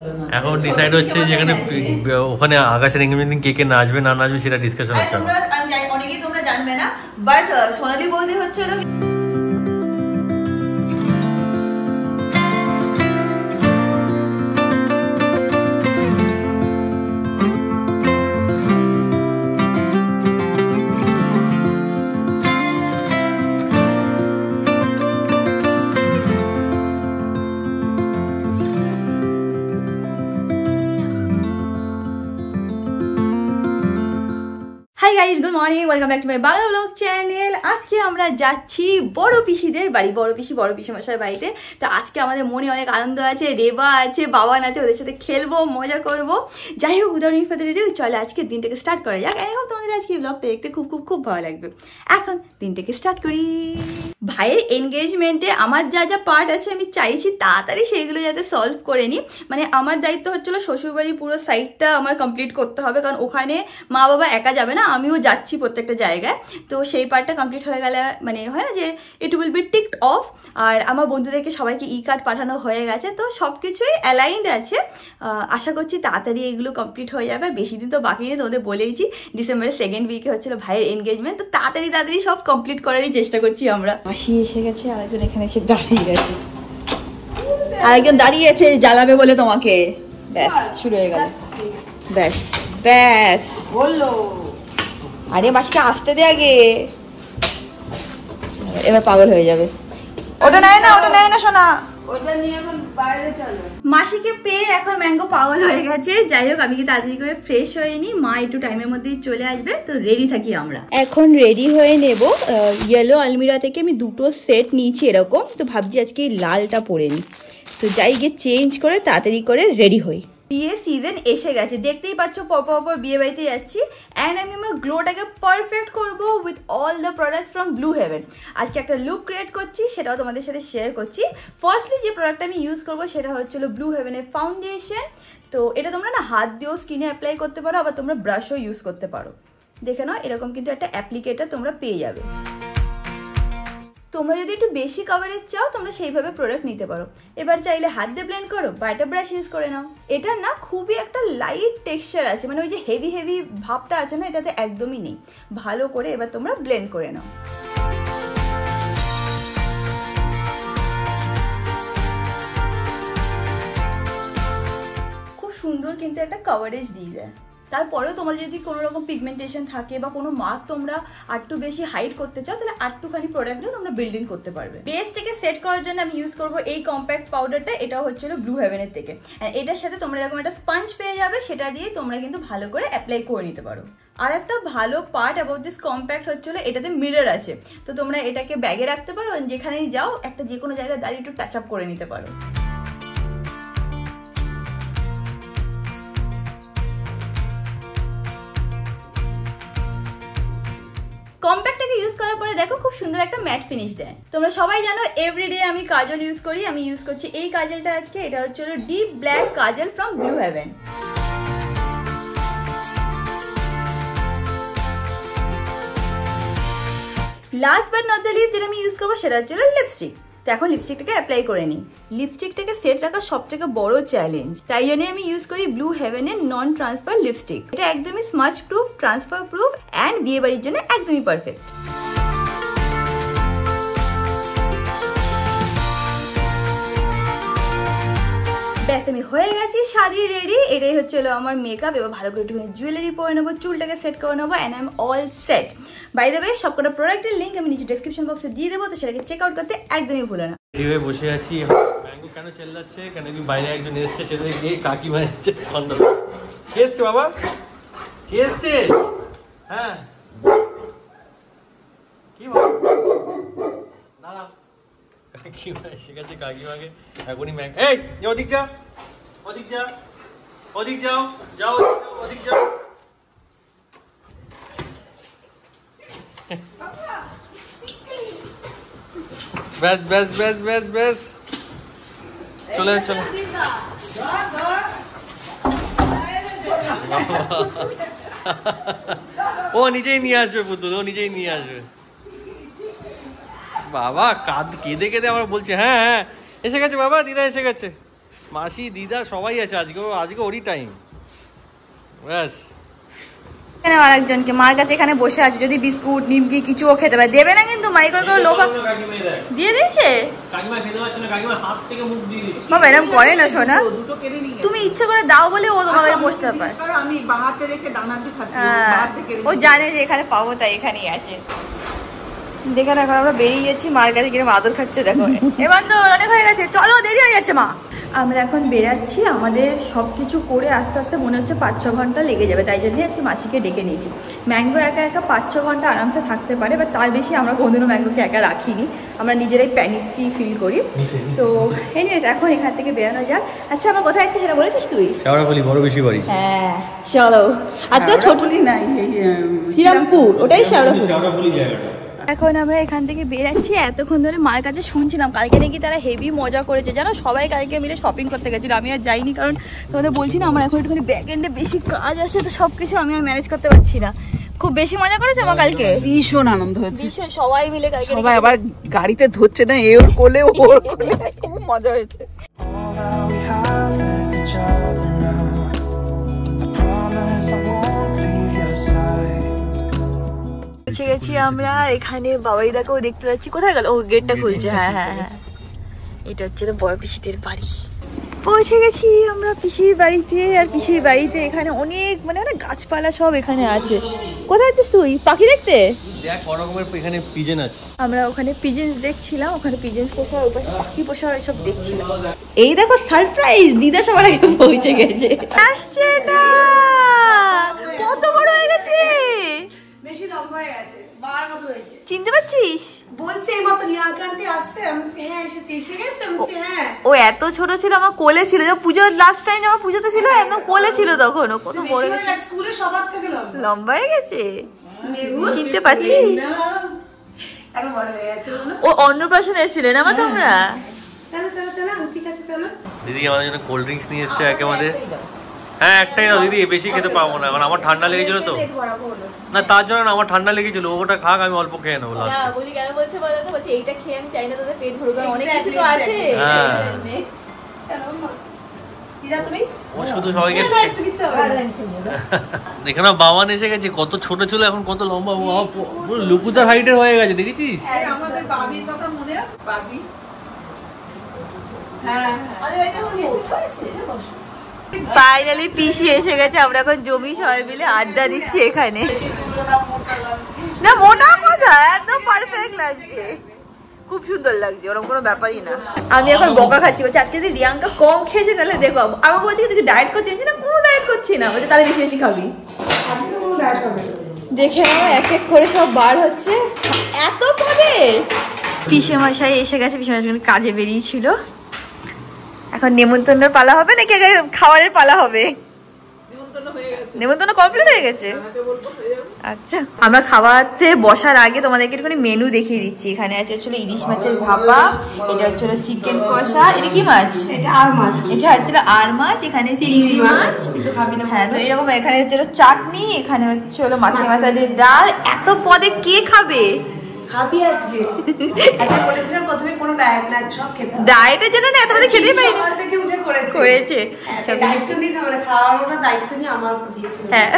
এখন ডিসাইড হচ্ছে যেখানে ওখানে আকাশের এঙ্গেজমেন্ট কে কে নাচবে না নাচবে সেটা ডিসকাশন হচ্ছে। অনেকেই তোমরা জানবে না, বাট সোনালী বৌদি হচ্ছে hi guys, good morning, welcome back to my Bangla blog channel. আজকে আমরা যাচ্ছি বড় পিসিদের বাড়ি, বড় পিসি মশাইয়ের বাড়িতে। তো আজকে আমাদের মনে অনেক আনন্দ আছে, রেবা আছে, বাবান আছে, ওদের সাথে খেলবো, মজা করবো। যাই হোক, উদাহরণ রেডি চলে আজকে দিনটাকে স্টার্ট করা যাক। আই হোপ তোমাদের আজকে ব্লগটা দেখতে খুব খুব খুব ভালো লাগবে। এখন দিনটাকে স্টার্ট করি। ভাইয়ের এনগেজমেন্টে আমার যা যা পার্ট আছে আমি চাইছি তাড়াতাড়ি সেইগুলো যাতে সলভ করে নিই। মানে আমার দায়িত্ব হচ্ছিল শ্বশুরবাড়ি পুরো সাইডটা আমার কমপ্লিট করতে হবে, কারণ ওখানে মা বাবা একা যাবে না, আমিও যাচ্ছি প্রত্যেকটা জায়গায়। তো সেই পার্টটা কমপ্লিট হয়ে গেলে মানে হয় না যে ইট উইল বি টিকড অফ। আর আমার বন্ধুদেরকে সবাইকে ই কার্ড পাঠানো হয়ে গেছে, তো সব কিছুই অ্যালাইন্ড আছে। আশা করছি তাড়াতাড়ি এগুলো কমপ্লিট হয়ে যাবে। বেশি দিন তো বাকি নেই, তোমাদের বলেইছি ডিসেম্বরের সেকেন্ড উইকে হচ্ছিল ভাইয়ের এনগেজমেন্ট। তো তাড়াতাড়ি সব কমপ্লিট করারই চেষ্টা করছি আমরা। মাসি এসে গেছে, আরেকজন এখানে এসে দাঁড়িয়ে গেছে, আরেকজন দাঁড়িয়ে আছে জ্বালাবে বলে তোমাকে। ব্যাস শুরু হয়ে গেল, ব্যাস ব্যাস বললো। আরে মাসিকে আসতে দে আগে, এবার পাগল হয়ে যাবে। ওটা নেয় না শোনা, ওটা নিয়ে এখন বাইরে চলো। মাসিকে পেয়ে এখন ম্যাঙ্গো পাগল হয়ে গেছে। যাই হোক, আমি কি তাড়াতাড়ি করে ফ্রেশ হয়ে নি, মা একটু টাইমের মধ্যেই চলে আসবে, তো রেডি থাকি আমরা। এখন রেডি হয়ে নেব। ইয়েলো আলমিরা থেকে আমি দুটো সেট নিয়েছি এরকম, তো ভাবছি আজকে লালটা পরে নিই। তো যাই গিয়ে চেঞ্জ করে তাড়াতাড়ি করে রেডি হই। বিয়ে সিজন এসে গেছে, দেখতেই পাচ্ছ পরপর বিয়ে বাড়িতে যাচ্ছি। অ্যান্ড আমি আমার গ্লোটাকে পারফেক্ট করবো with all the product from Blue Heaven. আজকে একটা লুক ক্রিয়েট করছি, সেটাও তোমাদের সাথে শেয়ার করছি। ফার্স্টলি যে প্রোডাক্টটা আমি ইউজ করবো সেটা হচ্ছিল ব্লু হেভেনের ফাউন্ডেশন। তো এটা তোমরা না হাত দিয়েও স্কিনে অ্যাপ্লাই করতে পারো, আবার তোমরা ব্রাশও ইউজ করতে পারো। দেখে নাও, এরকম কিন্তু একটা অ্যাপ্লিকেটার তোমরা পেয়ে যাবে। তোমরা যদি একটু বেশি কভারেজ চাও তোমরা সেইভাবে প্রোডাক্ট নিতে পারো। এবার চাইলে হাত দিয়ে ব্লেন্ড করো বা একটা ব্রাশ ইউজ করে নাও। এটা না খুবই একটা লাইট টেক্সচার আছে, মানে ওই যে হেভি ভাবটা আছে না, এটাতে একদমই নেই। ভালো করে এবার তোমরা ব্লেন্ড করে নাও। খুব সুন্দর কিন্তু একটা কভারেজ দিয়ে দেয়। তারপরেও তোমাদের যদি কোনো রকম পিগমেন্টেশন থাকে বা কোনো মার্ক তোমরা আরটু বেশি হাইড করতে চাও, তাহলে আরটুখানি প্রোডাক্টটা তোমরা বিল্ডিং করতে পারবে। বেসটাকে সেট করার জন্য আমি ইউজ করবো এই কম্প্যাক্ট পাউডারটা। এটাও হচ্ছিল ব্লু হেভেনের থেকে। এটার সাথে তোমরা এরকম একটা স্পঞ্জ পেয়ে যাবে, সেটা দিয়ে তোমরা কিন্তু ভালো করে অ্যাপ্লাই করে নিতে পারো। আর একটা ভালো পার্ট অ্যাবাউট দিস কম্প্যাক্ট হচ্ছিল এটাতে মিরর আছে, তো তোমরা এটাকে ব্যাগে রাখতে পারো, যেখানেই যাও একটা যে কোনো জায়গায় দাঁড়িয়ে একটু টাচ আপ করে নিতে পারো। কম্প্যাক্টটাকে ইউজ করার পরে দেখো খুব সুন্দর একটা ম্যাট ফিনিশ দেয়। তোমরা সবাই জানো এভরিডে আমি কাজল ইউজ করি। আমি ইউজ করছি এই কাজলটা আজকে। এটা হচ্ছে deep black kajal from Blue Heaven. Last but not the least যেটা আমি ইউজ করবো সেটা হচ্ছে লিপস্টিক। তো এখন লিপস্টিকটাকে অ্যাপ্লাই করে নিই। লিপস্টিকটাকে সেট রাখা সবথেকে বড় চ্যালেঞ্জ, তাই জন্য আমি ইউজ করি ব্লু হেভেনের নন ট্রান্সফার লিপস্টিক। এটা একদমই smudge proof, transfer proof and বিয়ে বাড়ির জন্য একদমই পারফেক্ট। ব্যাস আমি হয়ে গেছি শাদি রেডি। এটাই হচ্ছিল আমার মেকআপ। এবার ভালো করে একটুখানি জুয়েলারি পরে নেবো, চুলটাকে সেট করে নেবো, and I am all set. By the way, সবকটা প্রোডাক্টের লিঙ্ক আমি নিচে ডেসক্রিপশন বক্সে দিয়ে দেবো, তো সেটাকে চেক আউট করতে একদমই ভুলো না। এইভাবে বসে আছি। ম্যাঙ্গো কেন চেল্লাচ্ছে? কেন কি বাইরে একজন এসছে, ছেলে গিয়ে কাকিমা এসছে। কে এসছে বাবা? কে এসছে? হ্যাঁ কি বাবা? দাঁড়া, কাকিমা এসে গেছে। কাকিমাকে এখনই এই ওদিক যা, ওদিক যা, ওদিক যাও, যাও ওদিক যাও। ব্যাস ব্যাস ব্যাস ব্যাস ব্যাস, চলে চলো। ও নিজেই নিয়ে আসবে পুতুল, ও নিজেই নিয়ে আসবে। বাবা কেঁদে কেঁদে আমার বলছে হ্যাঁ হ্যাঁ এসে গেছে বাবা, দিদা এসে গেছে। মাসি দিদা সবাই আছে আজকে ওরই টাইম ব্যাস। এখানে আরেকজনকে মার কাছে এখানে বসে আছে, যদি বিস্কুট নিমকি কিছুও খেতে পারে দেবে না কিন্তু মাইক্রো করে লোভা দিয়ে দিয়েছে। বাবা এরকম করে না সোনা, তুমি ইচ্ছা করে দাও বলে ও তোমাকে বসতে পারে। ও জানে যে এখানে পাবো তাই এখানেই আসে। দেখে না এখন আমরা বেরিয়ে যাচ্ছি, মার কাছে কিরকম আদর খাচ্ছে দেখো। এবার তো অনেক হয়ে গেছে, চলো দেরি হয়ে যাচ্ছে মা। আমরা এখন বেরাচ্ছি, আমাদের সব কিছু করে আস্তে আস্তে মনে হচ্ছে 5-6 ঘন্টা লেগে যাবে, তাই জন্যই আজকে মাসিকে ডেকে নিয়েছি। ম্যাঙ্গো একা একা 5-6 ঘন্টা আরামসে থাকতে পারে, বা তার বেশি আমরা কোনোদিনও ম্যাঙ্গোকে একা রাখিনি, আমরা নিজেরাই প্যানিকই ফিল করি। তো এনিওয়েজ এখন এখান থেকে বেরানো যাক। আচ্ছা আমরা কোথায় যাচ্ছি সেটা বলেছিস তুই? শেওড়াফুলি বড় বেশি বাড়ি। হ্যাঁ চলো, আজকে ছোটলি নাই শ্রীরামপুর, ওটাই শেওড়াফুলি জায়গাটা। এখন আমরা এখান থেকে বেরাচ্ছি। এতক্ষণ ধরে মায়ের কাছে শুনছিলাম কালকে নাকি তারা হেভি মজা করেছে, জানো সবাই কালকে মিলে শপিং করতে গেছিল, আমি আর যাইনি কারণ তোমাদের বলছি না আমার এখন একটুখানি ব্যাক এন্ডে বেশি কাজ আছে, তো সব কিছু আমি আর ম্যানেজ করতে পারছি না। খুব বেশি মজা করেছে আমার কালকে, ভীষণ আনন্দ হয়েছে, ভীষণ সবাই মিলে কালকে, সবাই আবার গাড়িতে ধরছে না, এ ওর কোলে ওর কোলে, খুব মজা হয়েছে। পৌঁছে গেছি আমরা এখানে, বাবাইদাকেও দেখতে পাচ্ছি। কোথায় গেল? ও গেটটা খুলছে। হ্যাঁ হ্যাঁ হ্যাঁ, এটা হচ্ছে বড় পিসিদের বাড়ি। পৌঁছে গেছি আমরা পিসির বাড়িতে। আর পিসির বাড়িতে এখানে অনেক মানে অনেক গাছপালা সব এখানে আছে। কোথায় আছিস তুই? পাখি দেখতে? দেখ বড় রকমের এখানে পিজন আছে। আমরা ওখানে পিজেন্স দেখছিলাম, ওখানে পিজেন্স পোষা, ওই পাশে পাখি পোষা এসব দেখছিলাম। এই দেখো সারপ্রাইজ, দিদা সবার আগে পৌঁছে গেছে। আসছে না, কত বড় হয়ে গেছে, বেশি লম্বা হয়ে গেছে, বার মতো হয়েছে। চিনতে পারছিস? বলছে এই মতো রিয়াঙ্কা আন্টি আসছে, আমি বলছি হ্যাঁ এসেছে, এসে গেছে, আমি বলছি হ্যাঁ। ও এত ছোট ছিল, আমার কোলে ছিল, যখন পুজোর লাস্ট টাইম যখন পুজোতে ছিল একদম কোলে ছিল তখন। ও কত বড় হয়ে গেছে, স্কুলে সবার থেকে লম্বা হয়ে গেছে, চিনতে পারছিস? এখন বড় হয়ে গেছে। ও অন্নপ্রাশন এসেছিলেন আমার তোমরা? চলো চলো চলো, ঠিক আছে চলো। দিদি আমাদের জন্য কোল্ড ড্রিঙ্কস নিয়ে এসছে একেবারে। হ্যাঁ একটাই না দিদি, বেশি খেতে পাবো না কারণ আমার ঠান্ডা লেগেছিল তো। না তার জন্য না, আমার ঠান্ডা লেগেছিল, ওটা খাক আমি অল্প খেয়ে নেবো লাস্টে। না বলি কেন বলছে বলো তো, বলছে এইটা খেয়ে আমি চাই না তোদের পেট ভরুক, অনেক কিছু তো আছে। হ্যাঁ চলো মা, দিদা তুমি ও শুধু সবাইকে দেখে না। বাবান এসে গেছে, কত ছোট ছিল এখন কত লম্বা, পুরো লুকুতার হাইটের হয়ে গেছে, দেখেছিস? আমাদের বাবির কথা মনে আছে? বাবি হ্যাঁ ফাইনালি পিসি এসে গেছে, আমরা এখন জমি সবাই মিলে আড্ডা দিচ্ছি এখানে। না মোটা কথা, একদম পারফেক্ট লাগছে, খুব সুন্দর লাগছে, ওরকম কোনো ব্যাপারই না। আমি এখন বকা খাচ্ছি, বলছি আজকে যদি রিয়াঙ্কা কম খেয়েছে তাহলে দেখো। আমার বলছে তুই ডায়েট করছিস? না কোনো ডায়েট করছি না, বলছে তাহলে বেশি বেশি খাবি। দেখে নাও এক এক করে সব বার হচ্ছে, এত পদে। পিসে মশাই এসে গেছে, পিসে মশাই কাজে বেরিয়েছিল। এখন নেমন্তন্নের পালা হবে নাকি খাবারের পালা হবে? নেমন্তন্ন কমপ্লিট হয়ে গেছে। আচ্ছা আমরা খাওয়াতে বসার আগে তোমাদেরকে একটুখানি মেনু দেখিয়ে দিচ্ছি। এখানে আছে হচ্ছিল ইলিশ মাছের ভাপা, এটা হচ্ছিল চিকেন কষা, এটা কি মাছ? এটা আর মাছ, এটা হচ্ছিল আর মাছ, এখানে চিংড়ি মাছ। হ্যাঁ তো এরকম, এখানে হচ্ছিল চাটনি, এখানে হচ্ছে হলো মাছের মাথা দিয়ে ডাল। এত পদে কে খাবে? খাবি আজকে? একটা বলেছিলাম প্রথমে কোনো ডায়েট না, সব খেতে। ডায়েটের জন্য না, এত পদে খেতেই পারি না। সকাল থেকে উঠে করেছে দায়িত্ব নিয়ে, মানে খাওয়ানোটা দায়িত্ব নিয়ে আমার উপর দিয়েছিল। হ্যাঁ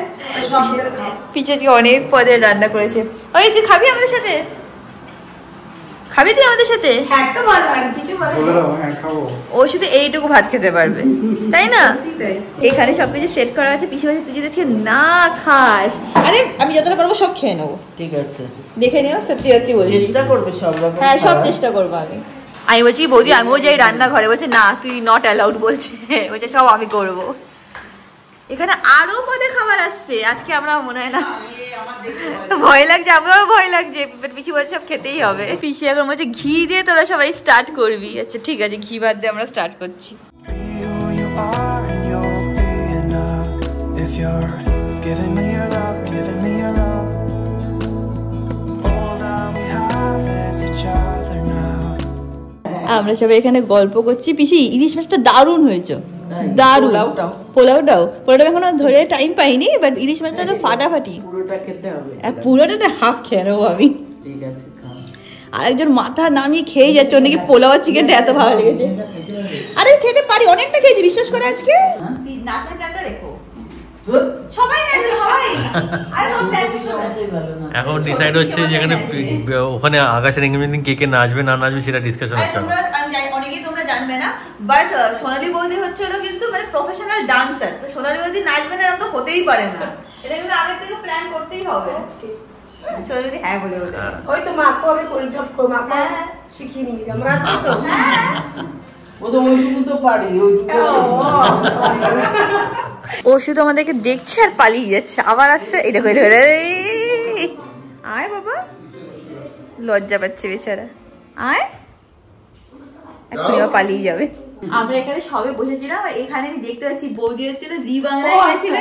সব ছেড়ে খাও। পিছে অনেক পদের রান্না করেছে। ওই তুই খাবি আমাদের সাথে? খাবি তুই আমাদের সাথে? হ্যাঁ তো ভালো, আন্টিকে বলে হ্যাঁ খাবো। ও শুধু এইটুকু ভাত খেতে পারবে, তাই না? এখানে সবকিছু সেট করা আছে। পিসি বলছে তুই যদি আজকে না খাস, আরে আমি যতটা পারবো সব খেয়ে নেবো। ঠিক আছে দেখে নিও, সত্যি সত্যি বলছি, চেষ্টা করবে সব রকম। হ্যাঁ সব চেষ্টা করবো আমি। আমি বলছি বৌদি আমিও যাই রান্নাঘরে, বলছে না তুই নট অ্যালাউড, বলছে বলছে সব আমি করবো। এখানে আরো পদে খাবার আসছে আজকে, আমরা মনে হয় না ভয় লাগছে, আমারও ভয় লাগছে। পিসি বলছে সব খেতেই হবে। পিসি এখন বলছে ঘি দিয়ে তোরা সবাই স্টার্ট করবি। আচ্ছা ঠিক আছে, ঘি বাদ দিয়ে আমরা স্টার্ট করছি। আমরা সবাই এখানে গল্প করছি। পিসি ইলিশ মাছটা দারুণ হয়েছে, দারুণ। পোলাওটাও এখনো ধরে টাইম পাইনি, বাট ইলিশ মাছটা তো ফাটাফাটি। পুরোটা খেতে হবে, পুরোটা না হাফ খেয়ে নেবো আমি। ঠিক আছে, আরেকজন মাথা নামিয়ে খেয়ে যাচ্ছে, ওর নাকি পোলাও আর চিকেনটা এত ভালো লেগেছে। আরে খেতে পারি, অনেকটা খেয়েছি বিশ্বাস করে আজকে। নাচের গানটা রেখো সবাই না, সবাই আরে সব টাইম এখন ডিসাইড হচ্ছে যেখানে ওখানে আকাশের এঙ্গেজমেন্ট কে কে নাচবে না নাচবে সেটা ডিসকাশন হচ্ছে। অনেকেই তোমরা জানবে না, বাট সোনালী বৌদি হচ্ছে কিন্তু মানে প্রফেশনাল ডান্সার। তো সোনালী বৌদি নাচবে না এরকম তো হতেই পারে না, এটা কিন্তু আগে থেকে প্ল্যান করতেই হবে। সোনালী বৌদি হ্যাঁ বলে বলে ওই তো মাকে আমি কোরিওগ্রাফ করব, মাকে শিখিয়ে নিয়ে যাবো নাচবো তো। ও তো ওইটুকু তো পারি, ও শুধু আমাদেরকে দেখছে আর পালিয়ে যাচ্ছে, আবার আসছে। এই দেখো আয় বাবা, লজ্জা পাচ্ছে বেচারা, আয় এখনই পালিয়ে যাবে। আমরা এখানে সবে বসেছিলাম আর এখানে আমি দেখতে পাচ্ছি বৌদি হচ্ছিল জি বাংলায় গেছিল।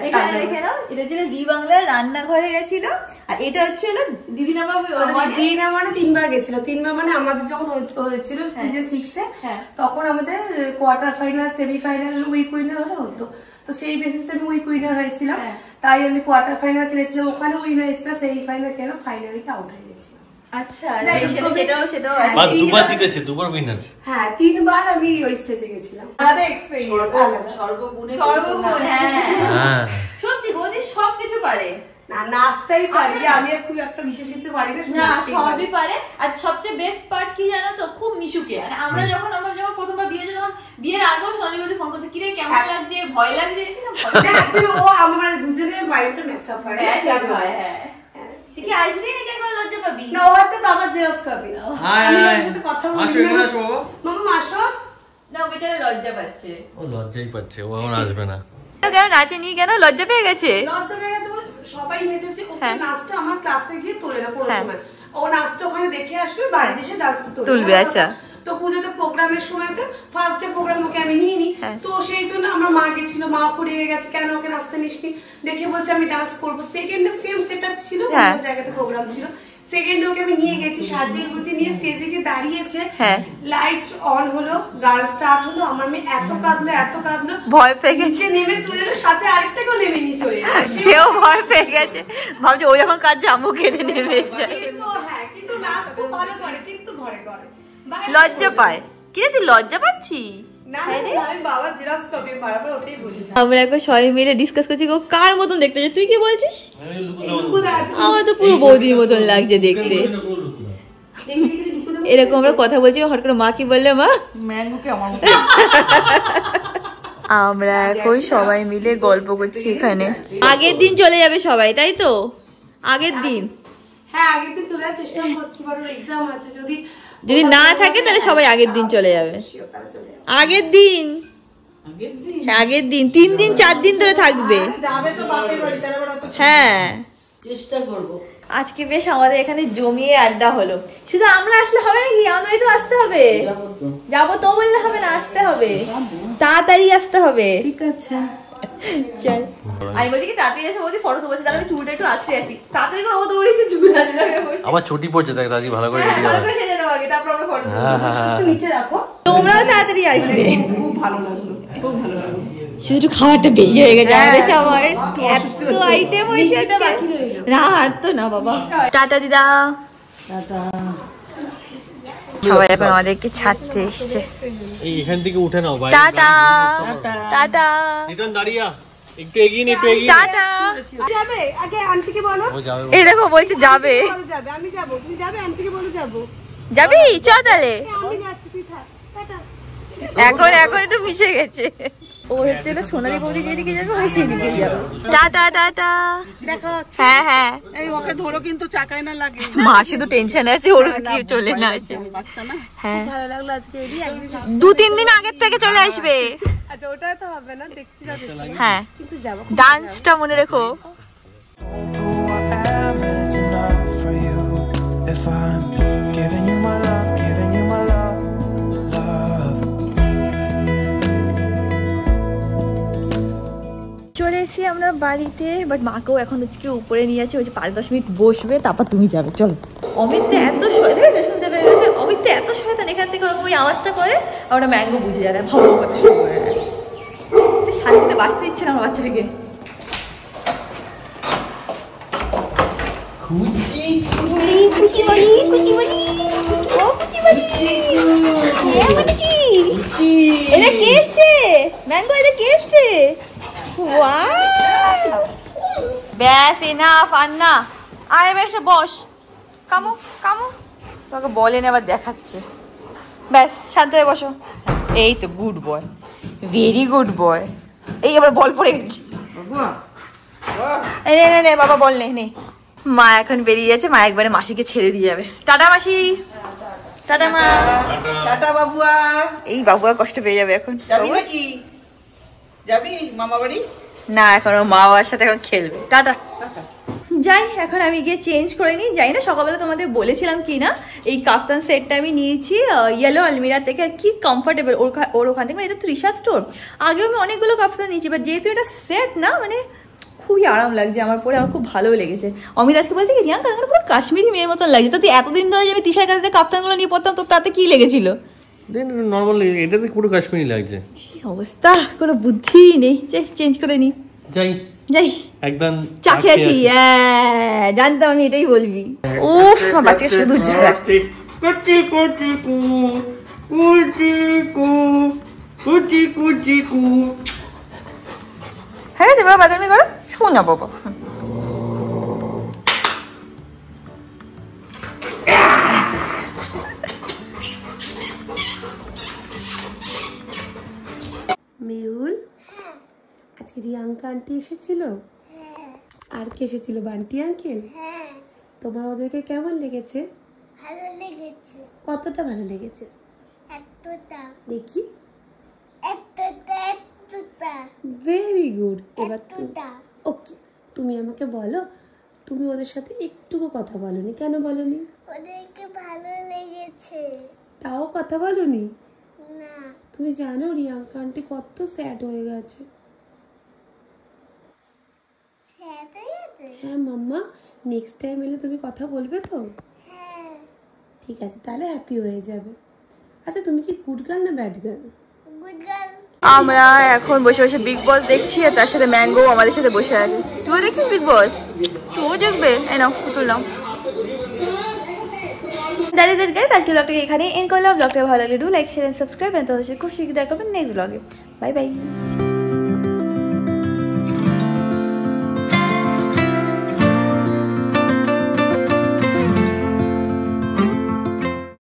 এখানে দেখে নাও, এটা হচ্ছিল জি বাংলার রান্নাঘরে গেছিল। আর এটা হচ্ছিল দিদি নামা মানে 3বার গেছিল। 3বার মানে আমাদের যখন হয়েছিল সিজন 6 এ, তখন আমাদের quarter final, semi final, week winner হলে হতো। তো সেই বেসিসে আমি উইক উইনার হয়েছিলাম, তাই আমি কোয়ার্টার ফাইনাল খেলেছিলাম, ওখানে উইন হয়েছিল, সেমি ফাইনাল খেলাম, ফাইনালে আউট হয়ে গেছিলাম। আচ্ছা, সেটাও দুবার জিতেছে, দুবার উইনার। হ্যাঁ 3বার আমি ওই স্টেজে গেছিলাম। আলাদা এক্সপেরিয়েন্স, সর্বগুণে হ্যাঁ সত্যি বৌদি সবকিছু পারে। না নাচটাই পারি, আমি খুব একটা বিশেষ কিছু পারি না, সবই পারে। আর সবচেয়ে বেস্ট পার্ট কি জানো তো, খুব মিশুকে। আর আমরা যখন প্রথমবার বিয়ের আগেও সোনালী বৌদি ফোন করতে, কিরে কেমন লাগছে, ভয় লাগছে, ও আমার দুজনের মাইন্ডটা ম্যাচ আপ হয়। তুই কি আসবি নাকি এখন লজ্জা পাবি? না, ও আছে বাবার জেরক্স কপি। আমি ওর সাথে কথা বলি। মামা আসো না, ও বেচারা লজ্জা পাচ্ছে। ও লজ্জাই পাচ্ছে, ও এখন আসবে না। কেন নাচেনি, কেন লজ্জা পেয়ে গেছে? লজ্জা পেয়ে গেছে, সবাই নেচেছে। ওকে নাচটা আমার ক্লাসে গিয়ে তোলে না কোনো সময়, ও নাচটা ওখানে দেখে আসবে, বাড়িতে এসে ডান্সটা তুলবে। আচ্ছা, তো পুজোতে প্রোগ্রামের সময়তে ফার্স্ট ডে প্রোগ্রাম ওকে আমি নিয়ে নি। তো সেই জন্য আমার মা গেছিল, মা করে গেছে কেন ওকে নাচতে নিসনি, দেখে বলছে আমি ডান্স করবো। সেকেন্ডে সেম সেটআপ ছিল, অন্য জায়গাতে প্রোগ্রাম ছিল। সেকেন্ডে ওকে আমি নিয়ে গেছি, সাজিয়ে গুছিয়ে নিয়ে স্টেজে গিয়ে দাঁড়িয়েছে, লাইট অন হলো, গান স্টার্ট হলো, আমার মেয়ে এত কাঁদলো, ভয় পেয়ে গেছে, নেমে চলে এলো, সাথে আরেকটাকেও নেমে নিয়ে চলে এলো। সেও ভয় পেয়ে গেছে, ভাবছে ওই যখন কাঁদছে আমু কেটে নেমে যায়। কিন্তু নাচ খুব ভালো করে, কিন্তু ঘরে করে লজ্জা পায়। কিরে তুই লজ্জা পাচ্ছিস? আমরা এখন সবাই মিলে ডিসকাস করছি কার মতন দেখতে চাই। তুই কি বলছিস? আমার তো পুরো বৌদির মতন লাগছে দেখতে। এরকম আমরা কথা বলছি, হঠাৎ করে মা কি বললে, মা ম্যাঙ্গোকে আমার মতো। আমরা এখন সবাই মিলে গল্প করছি এখানে। আগের দিন চলে যাবে সবাই, তাই তো? আগের দিন, হ্যাঁ আগের দিন চলে যাওয়ার চেষ্টা করছি, বাট এক্সাম আছে, যদি না থাকে তাহলে সবাই আগের দিন চলে যাবে। আগের দিন 3 দিন 4 দিন ধরে থাকবে। হ্যাঁ চেষ্টা করব। আজকে বেশ আমাদের এখানে জমিয়ে আড্ডা হলো। শুধু আমরা আসলে হবে নাকি, আমাদের তো আসতে হবে। যাবো তো বললে হবে না, আসতে হবে, তাড়াতাড়ি আসতে হবে। ঠিক আছে চল। আমি বলছি কি তাড়াতাড়ি এসে বলছি ফটো তুলছি, তাহলে আমি চুলটা একটু আসতে আসি। তাড়াতাড়ি করে ও দৌড়েছে, চুল আসবে আবার ছুটি পড়ছে, দেখ দাদি ভালো করে রেডি হবে। তারপর আমরা ফটো হ্যাঁ নিচে রাখো, তোমরাও তাড়াতাড়ি আসবে। খুব ভালো লাগলো, খুব ভালো লাগলো। শুধু একটু খাবারটা বেশি হয়ে গেছে আমাদের সবার, এত আইটেম হয়েছে আজকে। না আর তো না বাবা। টাটা দিদা, টাটা। সবাই এখন আমাদেরকে ছাড়তে এসছে। এই এখান থেকে উঠে নাও ভাই। টাটা টাটা, রিটার্ন দাঁড়িয়া, একটু এগিয়ে টাটা। যাবে আগে আন্টিকে বলো। ও যাবে, এই দেখো বলছে যাবে। যাবে, আমি যাবো, তুমি যাবে, আন্টিকে বলে যাবো। যাবি? চ তাহলে। আমি যাচ্ছি, তুই থাক, টাটা। এখন একটু মিশে গেছে। ও হচ্ছে সোনালী বৌদি যেদিকে যাবে ওই সেদিকে যাবে। টাটা টাটা, দেখো। হ্যাঁ হ্যাঁ। এই ওকে ধরো কিন্তু চাকায় না লাগে। মা শুধু টেনশন আছে ওর কি চলে না আসে। বাচ্চা না। হ্যাঁ ভালো লাগলো আজকে, এডি একদিন 2-3 দিন আগের থেকে চলে আসবে। আচ্ছা ওটা তো হবে না, দেখছি না, চেষ্টা করব, হ্যাঁ কিন্তু যাবো। ডান্সটা মনে রেখো। চলে এসেছি আমরা বাড়িতে, বাট মাকেও এখন হচ্ছে উপরে নিয়ে আছে, ওই যে 5-10 মিনিট বসবে, তারপর তুমি যাবে। চলো। অমিত তো এত শুনতে পেয়ে গেছে, অমিত তো এত শয়তান, এখান থেকে ওই আওয়াজটা করে আমরা ম্যাঙ্গো বুঝে যাবে, ভাবো কত সময় শান্তিতে বাঁচতে ইচ্ছে না আমার বাচ্চাটাকে। কুচি বলি কুচি বলি কুচি বলি ও কুচি বলি এ মানে কি এটা কে এসছে ম্যাঙ্গো এটা কে এসছে ওয়াও ব্যাস এনাফ আর না আয় বেশে বস কামো কামো তোকে বলেন আবার দেখাচ্ছে ব্যাস শান্ত হয়ে বসো এই তো good boy very good boy এই আবার বল পড়ে গেছে নে নে নে বাবা বল নে মা এখন বেরিয়ে যাচ্ছে মা একবারে মাসিকে ছেড়ে দিয়ে যাবে টাটা মাসি টাটা মা টাটা বাবুয়া। এই বাবুয়া কষ্ট পেয়ে যাবে এখন যাবি নাকি? যাবি মামা বাড়ি? না এখন ও মা বাবার সাথে এখন খেলবে টাটা যাই এখন আমি গিয়ে চেঞ্জ করে নিই যাই না সকালবেলা তোমাদের বলেছিলাম কি না এই কাফতান সেটটা আমি নিয়েছি ইয়েলো আলমিরা থেকে আর কি কমফোর্টেবল ওর ওখান থেকে মানে এটা তৃষা স্টোর আগেও আমি অনেকগুলো কাফতান নিয়েছি বাট যেহেতু এটা সেট না মানে খুবই আরাম লাগছে আমার পরে আমার খুব ভালো লেগেছে অমিত আজকে বলছে কি রিয়াঙ্কা আমার পুরো কাশ্মীরি মেয়ের মতন লাগছে তো তুই এতদিন ধরে যে আমি তৃষার কাছে কাফতানগুলো নিয়ে পড়তাম তো তাতে কি লেগেছিল নর্মাল এটাতে পুরো কাশ্মীরি লাগছে কি অবস্থা কোনো বুদ্ধি নেই যে চেঞ্জ করে নি যাই যাই একদম চাকে আসি জানতাম আমি এটাই বলবি উফ আমার বাচ্চাকে শুধু ঝাড়া কুচি কুচি কু কুচি কু কুচি কুচি কু হ্যাঁ রে বাবা বাদামি করো শোনা বাবা মেহুল আজকে রিয়াঙ্কা আন্টি এসেছিল আর কে এসেছিল বান্টি আঙ্কেল তোমার ওদেরকে কেমন লেগেছে ভালো লেগেছে কতটা ভালো লেগেছে এতটা দেখি এতটা ভেরি গুড এবার এতটা ওকে তুমি আমাকে বলো তুমি ওদের সাথে একটুকু কথা বলনি কেন বলনি ওদেরকে ভালো লেগেছে তাও কথা বলনি না তুমি জানো রিয়াঙ্কা আন্টি কত স্যাড হয়ে গেছে সেটা গেছে হ্যাঁ মাম্মা নেক্সট টাইম এলে তুমি কথা বলবে তো হ্যাঁ ঠিক আছে তাহলে হ্যাপি হয়ে যাবে আচ্ছা তুমি কি গুড গার্ল না ব্যাড গার্ল গুড গার্ল আমরা এখন বসে বসে বিগ বস দেখছি আর তার সাথে ম্যাঙ্গো আমাদের সাথে বসে আছে তুইও দেখছিস বিগ বস তুইও দেখবে এই নাও পুতুল নাও দাঁড়িয়ে গাইস আজকে ব্লগটাকে এখানে এন্ড করলাম ব্লগটা ভালো লাগলে do like share and subscribe and তোমাদের সাথে খুব শীঘ্রই দেখা হবে নেক্সট ব্লগে বাই বাই